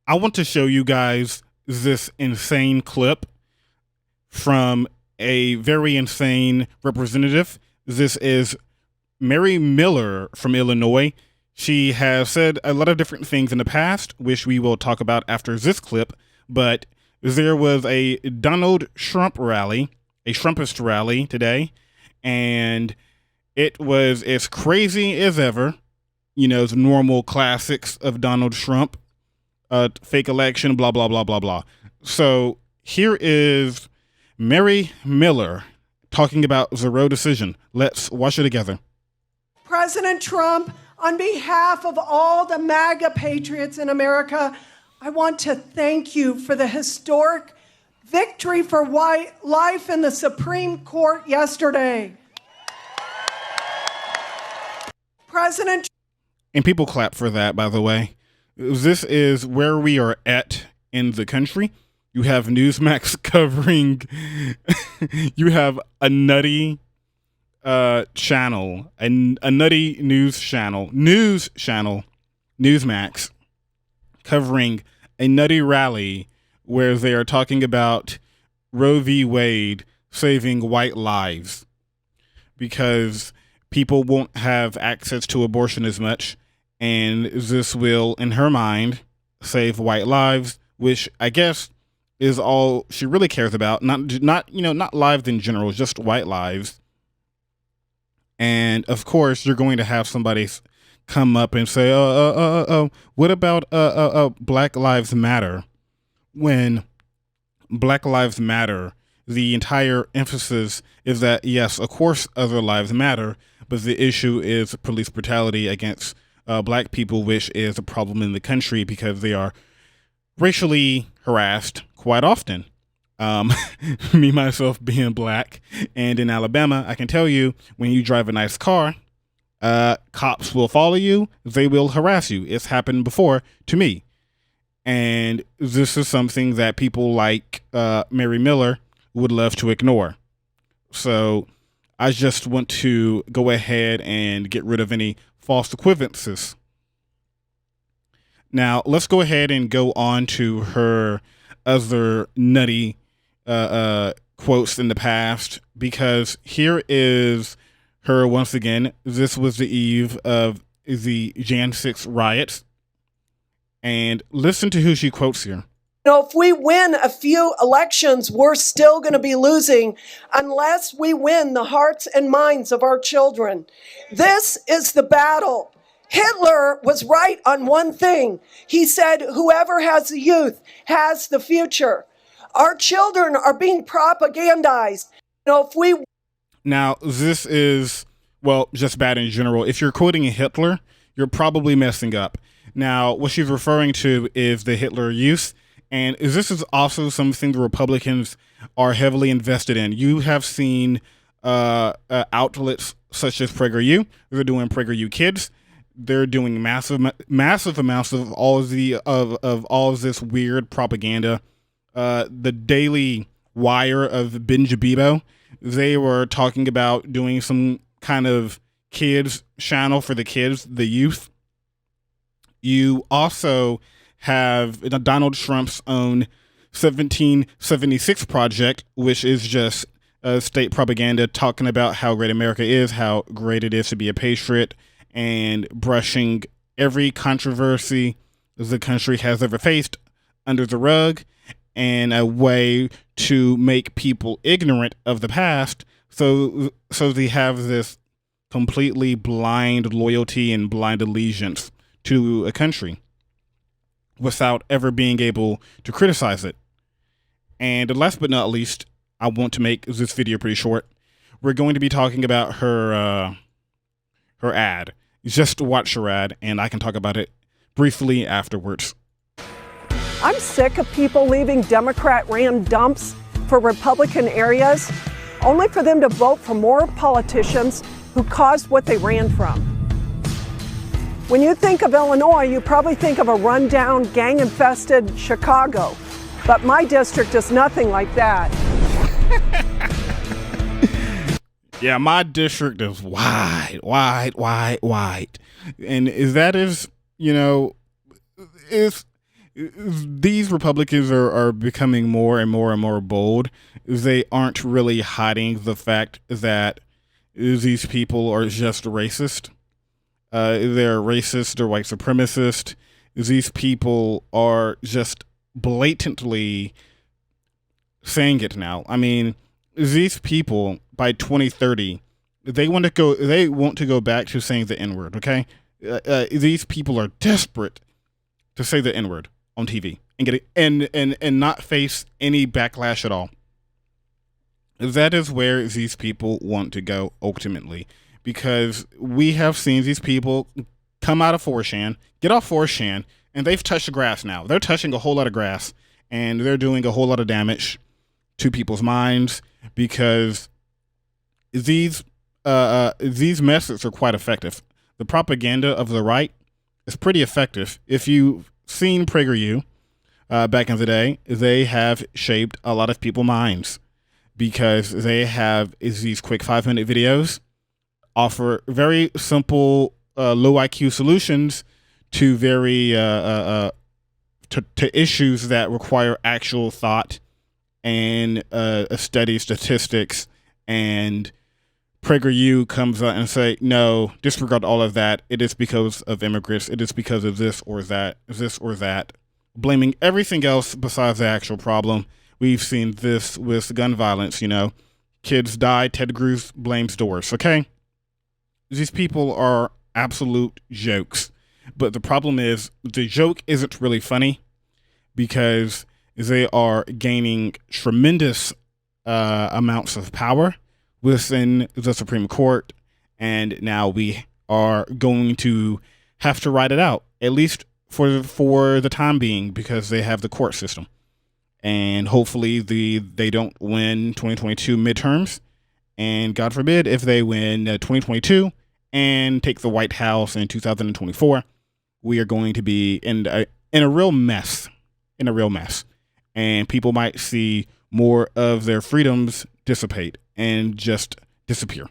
I want to show you guys this insane clip from a very insane representative. This is Mary Miller from Illinois. She has said a lot of different things in the past, which we will talk about after this clip, but there was a Donald Trump rally, a Trumpist rally today, and it was as crazy as ever. You know, the normal classics of Donald Trump, fake election, blah, blah, blah, blah, blah. So here is Mary Miller talking about the Roe decision. Let's watch it together. President Trump, on behalf of all the MAGA patriots in America, I want to thank you for the historic victory for life in the Supreme Court yesterday. President. And people clap for that, by the way. This is where we are at in the country. You have Newsmax covering, you have a nutty channel, a nutty news channel, Newsmax, covering a nutty rally where they are talking about Roe v. Wade saving white lives because people won't have access to abortion as much, and this will, in her mind, save white lives, which I guess is all she really cares about. Not lives in general, just white lives. And of course, you're going to have somebody come up and say, what about Black Lives Matter? When Black Lives Matter, the entire emphasis is that, yes, of course, other lives matter, but the issue is police brutality against Black people, which is a problem in the country because they are racially harassed quite often. Me, myself being Black and in Alabama, I can tell you when you drive a nice car, cops will follow you. They will harass you. It's happened before to me. And this is something that people like Mary Miller would love to ignore. So I just want to go ahead and get rid of any false equivalences. Now, let's go ahead and go on to her other nutty quotes in the past, because here is her once again. This was the eve of the Jan 6 riots. And listen to who she quotes here. You know, if we win a few elections, we're still going to be losing unless we win the hearts and minds of our children. This is the battle. Hitler was right on one thing. He said, whoever has the youth has the future. Our children are being propagandized. You know, if we... Now, this is, well, just bad in general. If you're quoting Hitler, you're probably messing up. Now, what she's referring to is the Hitler Youth, and this is also something the Republicans are heavily invested in. You have seen outlets such as PragerU. They're doing PragerU Kids. They're doing massive amounts of all of this weird propaganda. The Daily Wire of Ben Jabibo, they were talking about doing some kind of kids channel for the kids, the youth. You also have Donald Trump's own 1776 project, which is just state propaganda talking about how great America is, how great it is to be a patriot, and brushing every controversy the country has ever faced under the rug, and a way to make people ignorant of the past, so they have this completely blind loyalty and blind allegiance to a country without ever being able to criticize it. And last but not least, I want to make this video pretty short. We're going to be talking about her ad. Just watch her ad, and I can talk about it briefly afterwards. I'm sick of people leaving Democrat-ran dumps for Republican areas, only for them to vote for more politicians who caused what they ran from. When you think of Illinois, you probably think of a rundown, gang-infested Chicago. But my district is nothing like that. Yeah, my district is wide. And that is, you know, is these Republicans are becoming more and more and more bold. They aren't really hiding the fact that these people are just racist. They're racist, they're white supremacist. These people are just blatantly saying it now. I mean, these people by 2030, they want to go back to saying the N-word, okay? These people are desperate to say the N-word on TV and get it and not face any backlash at all. That is where these people want to go ultimately, because we have seen these people come out of 4chan, get off 4chan, and they've touched the grass now. They're touching a whole lot of grass, and they're doing a whole lot of damage to people's minds, because these methods are quite effective. The propaganda of the right is pretty effective. If you've seen PragerU back in the day, they have shaped a lot of people's minds, because they have these quick 5-minute videos, offer very simple low IQ solutions to very to issues that require actual thought and study statistics. And PragerU comes out and say, no, disregard all of that. It is because of immigrants. It is because of this or that, blaming everything else besides the actual problem. We've seen this with gun violence, kids die, Ted Cruz blames doors, okay? These people are absolute jokes. But the problem is, the joke isn't really funny, because they are gaining tremendous amounts of power within the Supreme Court, and now we are going to have to ride it out, at least for the time being, because they have the court system. And hopefully they don't win 2022 midterms. And God forbid if they win 2022 and take the White House in 2024, we are going to be in a real mess. In a real mess. And people might see more of their freedoms dissipate and just disappear.